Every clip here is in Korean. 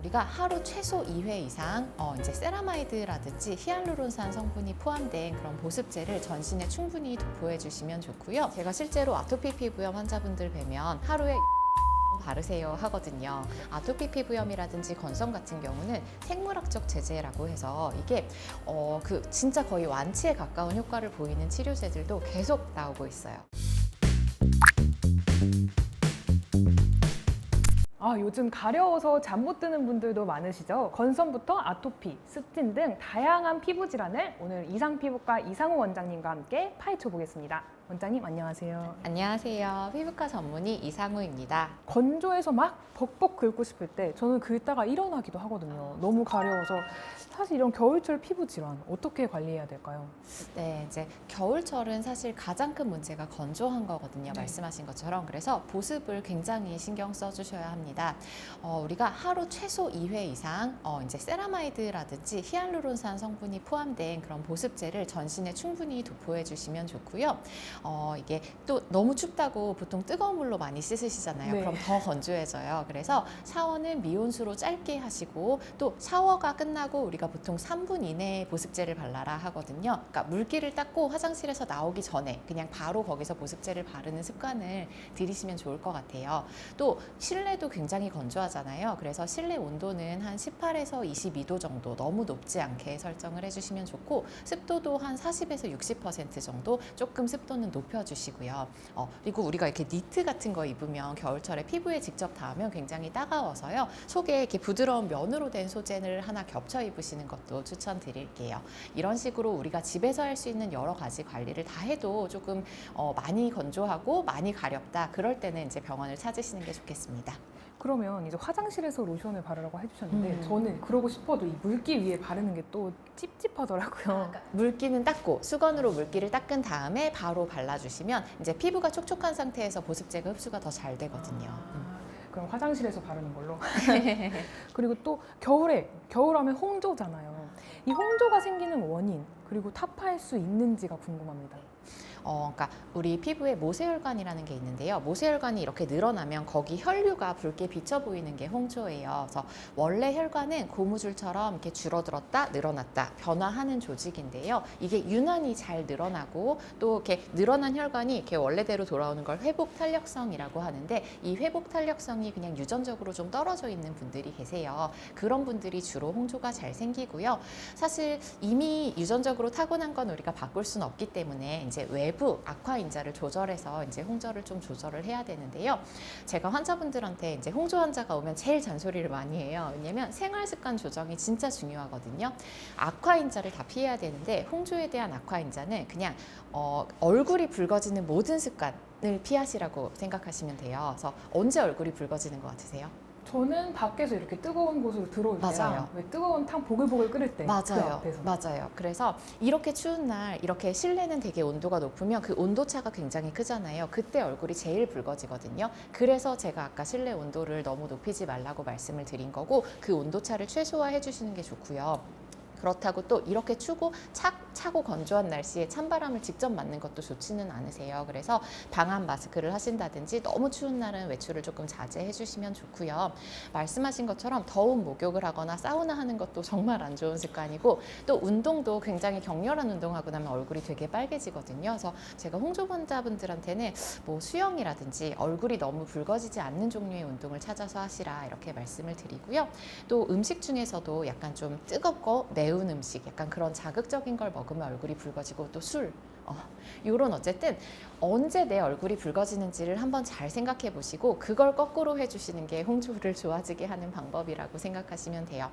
우리가 하루 최소 2회 이상 이제 세라마이드라든지 히알루론산 성분이 포함된 그런 보습제를 전신에 충분히 도포해 주시면 좋고요. 제가 실제로 아토피 피부염 환자분들 뵈면 하루에 바르세요 하거든요. 아토피 피부염이라든지 건성 같은 경우는 생물학적 제제라고 해서 이게 진짜 거의 완치에 가까운 효과를 보이는 치료제들도 계속 나오고 있어요. 요즘 가려워서 잠 못 드는 분들도 많으시죠? 건선부터 아토피, 습진 등 다양한 피부 질환을 오늘 이상피부과 이상우 원장님과 함께 파헤쳐 보겠습니다. 원장님 안녕하세요. 안녕하세요. 피부과 전문의 이상우입니다. 건조해서 막 벅벅 긁고 싶을 때 저는 긁다가 일어나기도 하거든요. 너무 가려워서. 사실 이런 겨울철 피부 질환 어떻게 관리해야 될까요? 네, 이제 겨울철은 사실 가장 큰 문제가 건조한 거거든요. 말씀하신 것처럼. 그래서 보습을 굉장히 신경 써주셔야 합니다. 우리가 하루 최소 2회 이상 이제 세라마이드라든지 히알루론산 성분이 포함된 그런 보습제를 전신에 충분히 도포해 주시면 좋고요. 이게 또 너무 춥다고 보통 뜨거운 물로 많이 씻으시잖아요. 네. 그럼 더 건조해져요. 그래서 샤워는 미온수로 짧게 하시고 또 샤워가 끝나고 우리가 보통 3분 이내에 보습제를 발라라 하거든요. 그러니까 물기를 닦고 화장실에서 나오기 전에 그냥 바로 거기서 보습제를 바르는 습관을 들이시면 좋을 것 같아요. 또 실내도 굉장히 건조하잖아요. 그래서 실내 온도는 한 18에서 22도 정도 너무 높지 않게 설정을 해주시면 좋고 습도도 한 40에서 60% 정도 조금 습도는 높여주시고요. 그리고 우리가 이렇게 니트 같은 거 입으면 겨울철에 피부에 직접 닿으면 굉장히 따가워서요. 속에 이렇게 부드러운 면으로 된 소재를 하나 겹쳐 입으시는 것도 추천드릴게요. 이런 식으로 우리가 집에서 할 수 있는 여러 가지 관리를 다 해도 조금 많이 건조하고 많이 가렵다. 그럴 때는 이제 병원을 찾으시는 게 좋겠습니다. 그러면 이제 화장실에서 로션을 바르라고 해주셨는데 저는 그러고 싶어도 이 물기 위에 바르는 게 또 찝찝하더라고요. 물기는 닦고 수건으로 물기를 닦은 다음에 바로 발라주시면 이제 피부가 촉촉한 상태에서 보습제가 흡수가 더 잘 되거든요. 그럼 화장실에서 바르는 걸로. 그리고 또 겨울하면 홍조잖아요. 이 홍조가 생기는 원인 그리고 타파할 수 있는지가 궁금합니다. 그러니까 우리 피부에 모세혈관이라는 게 있는데요. 모세혈관이 이렇게 늘어나면 거기 혈류가 붉게 비쳐 보이는 게 홍조예요. 그래서 원래 혈관은 고무줄처럼 이렇게 줄어들었다 늘어났다 변화하는 조직인데요. 이게 유난히 잘 늘어나고 또 이렇게 늘어난 혈관이 이렇게 원래대로 돌아오는 걸 회복 탄력성이라고 하는데 이 회복 탄력성이 그냥 유전적으로 좀 떨어져 있는 분들이 계세요. 그런 분들이 주로 홍조가 잘 생기고요. 사실 이미 유전적으로 타고난 건 우리가 바꿀 수는 없기 때문에 이제 외부 악화인자를 조절해서 이제 홍조를 좀 조절을 해야 되는데요. 제가 환자분들한테 이제 홍조 환자가 오면 제일 잔소리를 많이 해요. 왜냐면 생활 습관 조정이 진짜 중요하거든요. 악화인자를 다 피해야 되는데 홍조에 대한 악화인자는 그냥 얼굴이 붉어지는 모든 습관을 피하시라고 생각하시면 돼요. 그래서 언제 얼굴이 붉어지는 것 같으세요? 저는 밖에서 이렇게 뜨거운 곳으로 들어올 때랑 맞아요. 왜 뜨거운 탕 보글보글 끓일 때 그 맞아요. 앞에서. 맞아요. 그래서 이렇게 추운 날 이렇게 실내는 되게 온도가 높으면 그 온도차가 굉장히 크잖아요. 그때 얼굴이 제일 붉어지거든요. 그래서 제가 아까 실내 온도를 너무 높이지 말라고 말씀을 드린 거고 그 온도차를 최소화해 주시는 게 좋고요. 그렇다고 또 이렇게 추고 차고 건조한 날씨에 찬바람을 직접 맞는 것도 좋지는 않으세요. 그래서 방한 마스크를 하신다든지 너무 추운 날은 외출을 조금 자제해 주시면 좋고요. 말씀하신 것처럼 더운 목욕을 하거나 사우나 하는 것도 정말 안 좋은 습관이고 또 운동도 굉장히 격렬한 운동하고 나면 얼굴이 되게 빨개지거든요. 그래서 제가 홍조 환자분들한테는 뭐 수영이라든지 얼굴이 너무 붉어지지 않는 종류의 운동을 찾아서 하시라 이렇게 말씀을 드리고요. 또 음식 중에서도 약간 좀 뜨겁고 매운 음식, 약간 그런 자극적인 걸 먹으면 얼굴이 붉어지고 또 술, 이런 어쨌든 언제 내 얼굴이 붉어지는지를 한번 잘 생각해 보시고 그걸 거꾸로 해주시는 게 홍조를 좋아지게 하는 방법이라고 생각하시면 돼요.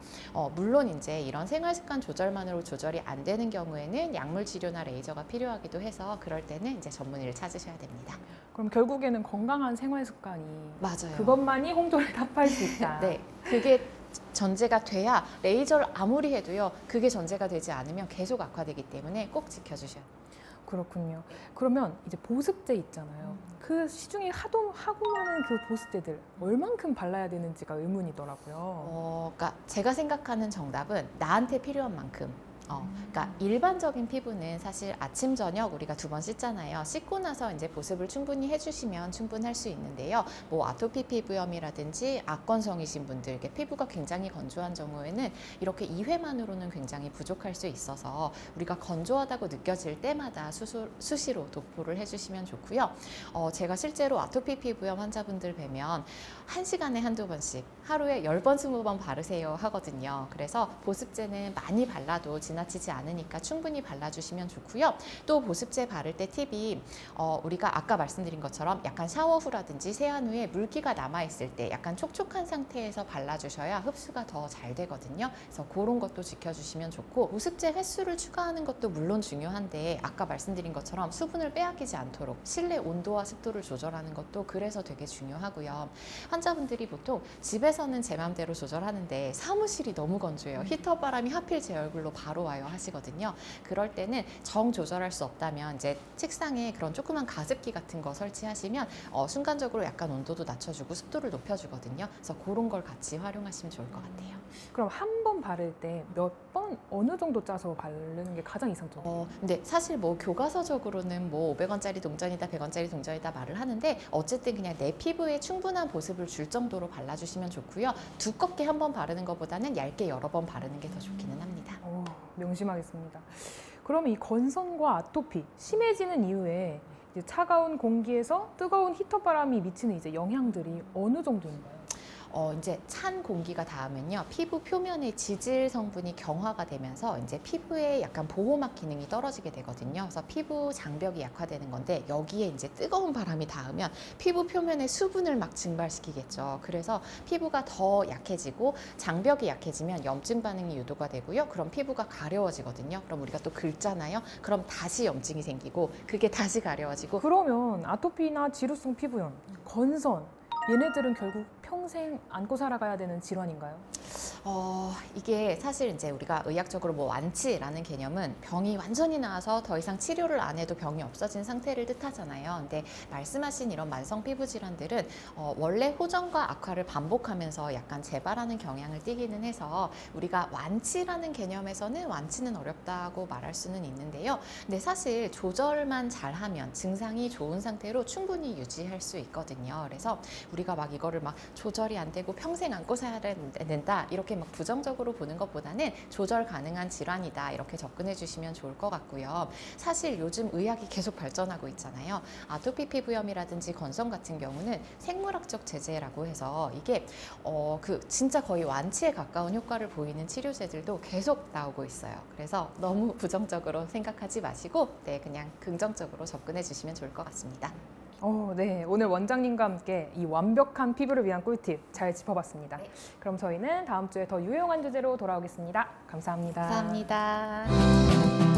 물론 이제 이런 생활 습관 조절만으로 조절이 안 되는 경우에는 약물 치료나 레이저가 필요하기도 해서 그럴 때는 이제 전문의를 찾으셔야 됩니다. 그럼 결국에는 건강한 생활 습관이 맞아요. 그것만이 홍조를 타파할 수 있다. 네, 그게 전제가 돼야 레이저를 아무리 해도요. 그게 전제가 되지 않으면 계속 악화되기 때문에 꼭 지켜주셔야 돼요. 그렇군요. 그러면 이제 보습제 있잖아요. 그 시중에 하도 하고 많은 그 보습제들 얼만큼 발라야 되는지가 의문이더라고요. 그러니까 제가 생각하는 정답은 나한테 필요한 만큼 그러니까 일반적인 피부는 사실 아침 저녁 우리가 2번 씻잖아요. 씻고 나서 이제 보습을 충분히 해주시면 충분할 수 있는데요. 뭐 아토피 피부염이라든지 악건성이신 분들께 피부가 굉장히 건조한 경우에는 이렇게 2회만으로는 굉장히 부족할 수 있어서 우리가 건조하다고 느껴질 때마다 수시로 도포를 해주시면 좋고요. 제가 실제로 아토피 피부염 환자분들 뵈면 1시간에 한두 번씩 하루에 10번, 20번 바르세요 하거든요. 그래서 보습제는 많이 발라도 지나치지 않으니까 충분히 발라주시면 좋고요. 또 보습제 바를 때 팁이 우리가 아까 말씀드린 것처럼 약간 샤워 후라든지 세안 후에 물기가 남아있을 때 약간 촉촉한 상태에서 발라주셔야 흡수가 더 잘 되거든요. 그래서 그런 것도 지켜주시면 좋고 보습제 횟수를 추가하는 것도 물론 중요한데 아까 말씀드린 것처럼 수분을 빼앗기지 않도록 실내 온도와 습도를 조절하는 것도 그래서 되게 중요하고요. 환자분들이 보통 집에서는 제 맘대로 조절하는데 사무실이 너무 건조해요. 히터 바람이 하필 제 얼굴로 바로 와요 하시거든요. 그럴 때는 정 조절할 수 없다면 이제 책상에 그런 조그만 가습기 같은 거 설치하시면 순간적으로 약간 온도도 낮춰주고 습도를 높여주거든요. 그래서 그런 걸 같이 활용하시면 좋을 것 같아요. 그럼 한 번 바를 때 몇 번 어느 정도 짜서 바르는 게 가장 이상적이에요? 근데 사실 뭐 교과서적으로는 뭐 500원짜리 동전이다, 100원짜리 동전이다 말을 하는데 어쨌든 그냥 내 피부에 충분한 보습을 줄 정도로 발라주시면 좋고요. 두껍게 한 번 바르는 것보다는 얇게 여러 번 바르는 게 더 좋기는 합니다. 명심하겠습니다. 그러면 이 건선과 아토피 심해지는 이후에 이제 차가운 공기에서 뜨거운 히터 바람이 미치는 이제 영향들이 어느 정도인가요? 이제 찬 공기가 닿으면요, 피부 표면의 지질 성분이 경화가 되면서 이제 피부에 약간 보호막 기능이 떨어지게 되거든요. 그래서 피부 장벽이 약화되는 건데 여기에 이제 뜨거운 바람이 닿으면 피부 표면의 수분을 막 증발시키겠죠. 그래서 피부가 더 약해지고 장벽이 약해지면 염증 반응이 유도가 되고요. 그럼 피부가 가려워지거든요. 그럼 우리가 또 긁잖아요. 그럼 다시 염증이 생기고 그게 다시 가려워지고. 그러면 아토피나 지루성 피부염, 건선 얘네들은 결국 평생 안고 살아가야 되는 질환인가요? 이게 사실 이제 우리가 의학적으로 뭐 완치라는 개념은 병이 완전히 나아서 더 이상 치료를 안 해도 병이 없어진 상태를 뜻하잖아요. 근데 말씀하신 이런 만성 피부 질환들은 원래 호전과 악화를 반복하면서 약간 재발하는 경향을 띠기는 해서 우리가 완치라는 개념에서는 완치는 어렵다고 말할 수는 있는데요. 근데 사실 조절만 잘하면 증상이 좋은 상태로 충분히 유지할 수 있거든요. 그래서 우리가 막 이거를 막 조절이 안 되고 평생 안고 살아야 된다 이렇게 막 부정적으로 보는 것보다는 조절 가능한 질환이다 이렇게 접근해 주시면 좋을 것 같고요. 사실 요즘 의학이 계속 발전하고 있잖아요. 아토피 피부염이라든지 건성 같은 경우는 생물학적 제재라고 해서 이게 진짜 거의 완치에 가까운 효과를 보이는 치료제들도 계속 나오고 있어요. 그래서 너무 부정적으로 생각하지 마시고 그냥 긍정적으로 접근해 주시면 좋을 것 같습니다. 네. 오늘 원장님과 함께 이 완벽한 피부를 위한 꿀팁 잘 짚어봤습니다. 네. 그럼 저희는 다음 주에 더 유용한 주제로 돌아오겠습니다. 감사합니다. 감사합니다.